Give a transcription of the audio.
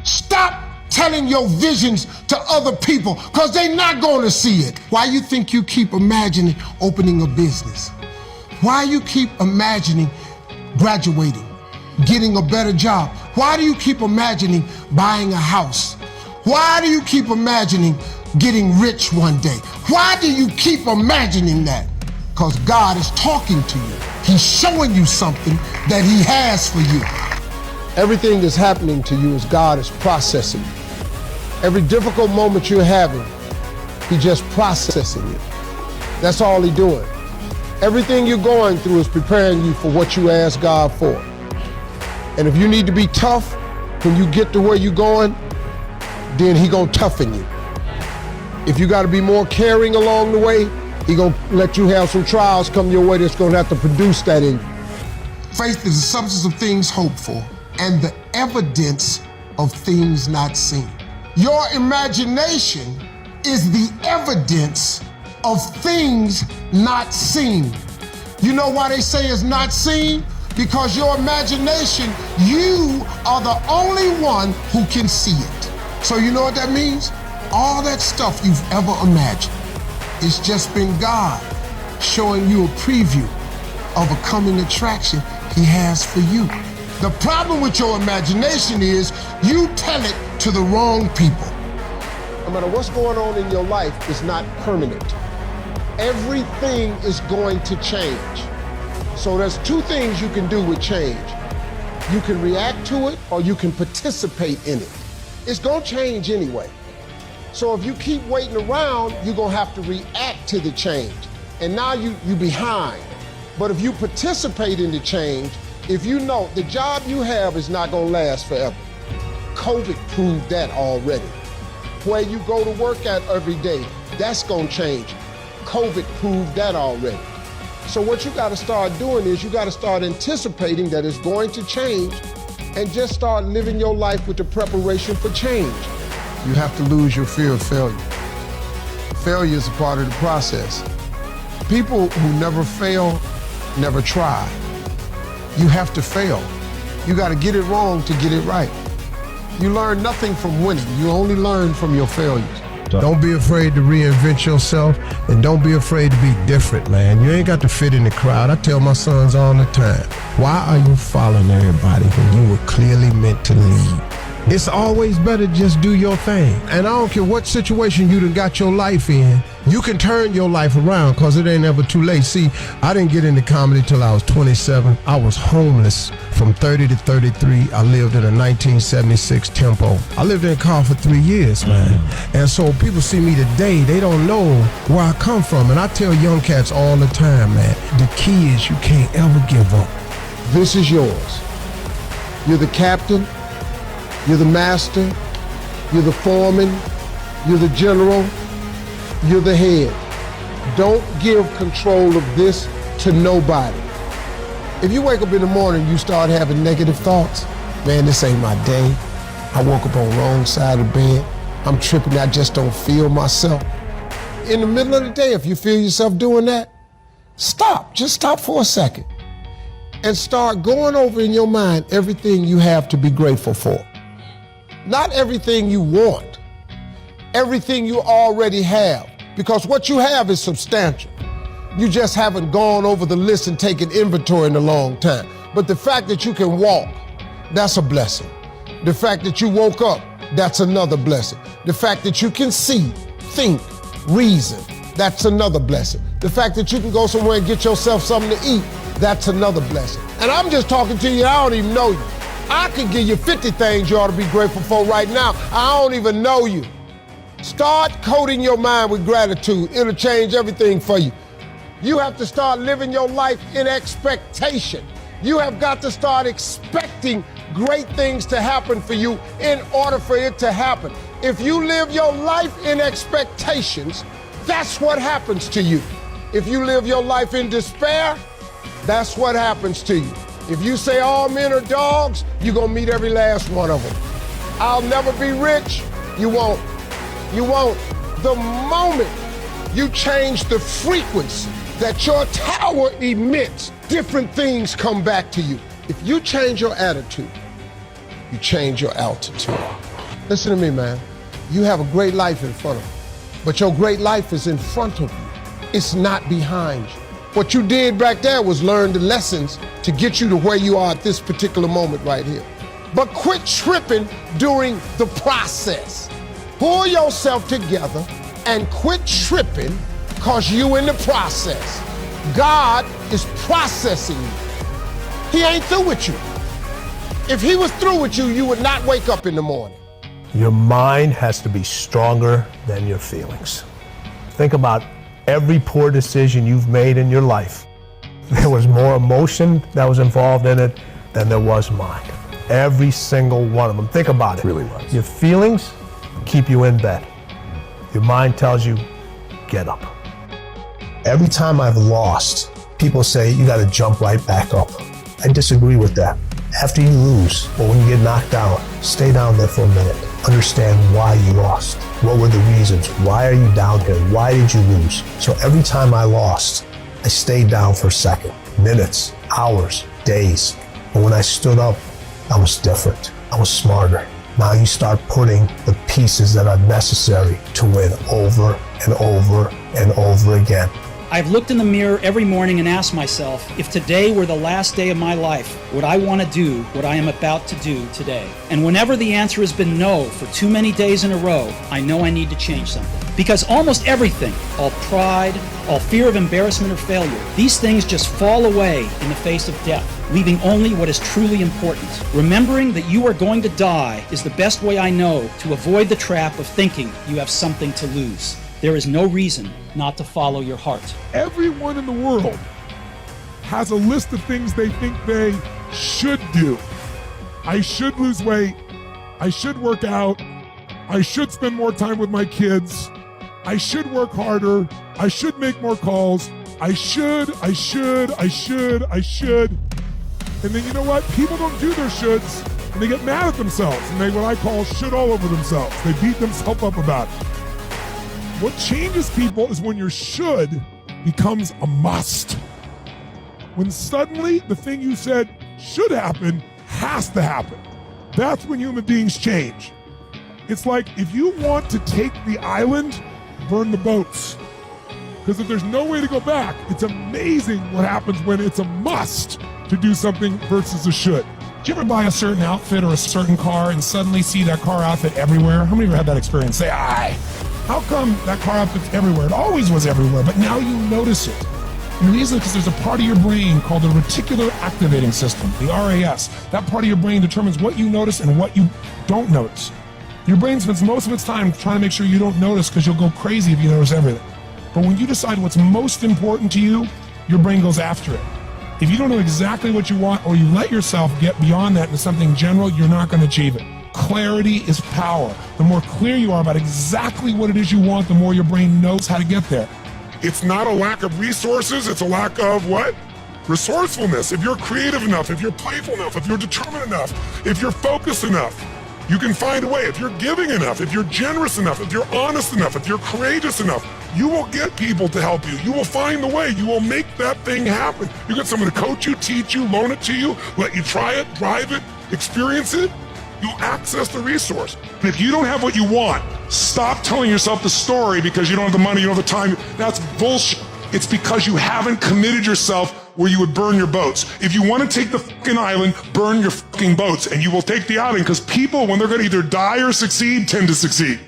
Stop telling your visions to other people because they're not going to see it. Why you think you keep imagining opening a business? Why you keep imagining graduating, getting a better job? Why do you keep imagining buying a house? Why do you keep imagining getting rich one day? Why do you keep imagining that? Because God is talking to you. He's showing you something that He has for you. Everything that's happening to you is God is processing. Every difficult moment you're having, He's just processing it. That's all He's doing. Everything you're going through is preparing you for what you ask God for. And if you need to be tough when you get to where you're going, then He gonna toughen you. If you gotta be more caring along the way, He gonna let you have some trials come your way that's gonna have to produce that in you. Faith is the substance of things hoped for and the evidence of things not seen. Your imagination is the evidence of things not seen. You know why they say it's not seen? Because your imagination, you are the only one who can see it. So you know what that means? All that stuff you've ever imagined, it's just been God showing you a preview of a coming attraction He has for you. The problem with your imagination is you tell it to the wrong people. No matter what's going on in your life, it's not permanent. Everything is going to change. So there's two things you can do with change. You can react to it or you can participate in it. It's gonna change anyway. So if you keep waiting around, you're gonna have to react to the change. And now you behind. But if you participate in the change, if you know the job you have is not gonna last forever. COVID proved that already. Where you go to work at every day, that's gonna change. COVID proved that already. So what you gotta start doing is you gotta start anticipating that it's going to change and just start living your life with the preparation for change. You have to lose your fear of failure. Failure is a part of the process. People who never fail, never try. You have to fail. You gotta get it wrong to get it right. You learn nothing from winning. You only learn from your failures. Don't be afraid to reinvent yourself, and don't be afraid to be different, man. You ain't got to fit in the crowd. I tell my sons all the time, why are you following everybody when you were clearly meant to lead? It's always better to just do your thing. And I don't care what situation you done got your life in, you can turn your life around because it ain't ever too late. See, I didn't get into comedy till I was 27. I was homeless from 30 to 33. I lived in a 1976 Tempo. I lived in a car for 3 years, man. And so people see me today, they don't know where I come from. And I tell young cats all the time, man, the key is you can't ever give up. This is yours. You're the captain. You're the master, you're the foreman, you're the general, you're the head. Don't give control of this to nobody. If you wake up in the morning, you start having negative thoughts, man, this ain't my day. I woke up on the wrong side of the bed. I'm tripping, I just don't feel myself. In the middle of the day, if you feel yourself doing that, stop, just stop for a second and start going over in your mind everything you have to be grateful for. Not everything you want, everything you already have, because what you have is substantial. You just haven't gone over the list and taken inventory in a long time. But the fact that you can walk, that's a blessing. The fact that you woke up, that's another blessing. The fact that you can see, think, reason, that's another blessing. The fact that you can go somewhere and get yourself something to eat, that's another blessing. And I'm just talking to you, I don't even know you. I can give you 50 things you ought to be grateful for right now. I don't even know you. Start coating your mind with gratitude. It'll change everything for you. You have to start living your life in expectation. You have got to start expecting great things to happen for you in order for it to happen. If you live your life in expectations, that's what happens to you. If you live your life in despair, that's what happens to you. If you say all men are dogs, you're gonna meet every last one of them. I'll never be rich, you won't. You won't. The moment you change the frequency that your tower emits, different things come back to you. If you change your attitude, you change your altitude. Listen to me, man. You have a great life in front of you, but your great life is in front of you. It's not behind you. What you did back there was learn the lessons to get you to where you are at this particular moment right here. But quit tripping during the process. Pull yourself together and quit tripping because you in the process. God is processing you. He ain't through with you. If he was through with you, you would not wake up in the morning. Your mind has to be stronger than your feelings. Think about every poor decision you've made in your life. There was more emotion that was involved in it than there was mind. Every single one of them. Think about it. It really was. Your feelings keep you in bed. Your mind tells you, get up. Every time I've lost, people say you gotta jump right back up. I disagree with that. After you lose, or when you get knocked down, stay down there for a minute. Understand why you lost. What were the reasons? Why are you down here? Why did you lose? So every time I lost, I stayed down for a second, minutes, hours, days. But when I stood up, I was different. I was smarter. Now you start putting the pieces that are necessary to win over and over and over again. I've looked in the mirror every morning and asked myself, if today were the last day of my life, would I want to do what I am about to do today? And whenever the answer has been no for too many days in a row, I know I need to change something. Because almost everything, all pride, all fear of embarrassment or failure, these things just fall away in the face of death, leaving only what is truly important. Remembering that you are going to die is the best way I know to avoid the trap of thinking you have something to lose. There is no reason not to follow your heart. Everyone in the world has a list of things they think they should do. I should lose weight. I should work out. I should spend more time with my kids. I should work harder. I should make more calls. I should. And then you know what? People don't do their shoulds and they get mad at themselves and they what I call should all over themselves. They beat themselves up about it. What changes people is when your should becomes a must. When suddenly the thing you said should happen has to happen. That's when human beings change. It's like if you want to take the island, burn the boats. Because if there's no way to go back, it's amazing what happens when it's a must to do something versus a should. Did you ever buy a certain outfit or a certain car and suddenly see that car outfit everywhere? How many of you have had that experience? Say, aye. How come that car outfit's everywhere? It always was everywhere, but now you notice it. And the reason is because there's a part of your brain called the reticular activating system, the RAS. That part of your brain determines what you notice and what you don't notice. Your brain spends most of its time trying to make sure you don't notice because you'll go crazy if you notice everything. But when you decide what's most important to you, your brain goes after it. If you don't know exactly what you want or you let yourself get beyond that into something general, you're not going to achieve it. Clarity is power. The more clear you are about exactly what it is you want, the more your brain knows how to get there. It's not a lack of resources, it's a lack of what? Resourcefulness. If you're creative enough, if you're playful enough, if you're determined enough, if you're focused enough, you can find a way. If you're giving enough, if you're generous enough, if you're honest enough, if you're courageous enough, you will get people to help you. You will find the way. You will make that thing happen. You get someone to coach you, teach you, loan it to you, let you try it, drive it, experience it. You'll access the resource. And if you don't have what you want, stop telling yourself the story because you don't have the money, you don't have the time. That's bullshit. It's because you haven't committed yourself where you would burn your boats. If you want to take the fucking island, burn your fucking boats, and you will take the island because people, when they're going to either die or succeed, tend to succeed.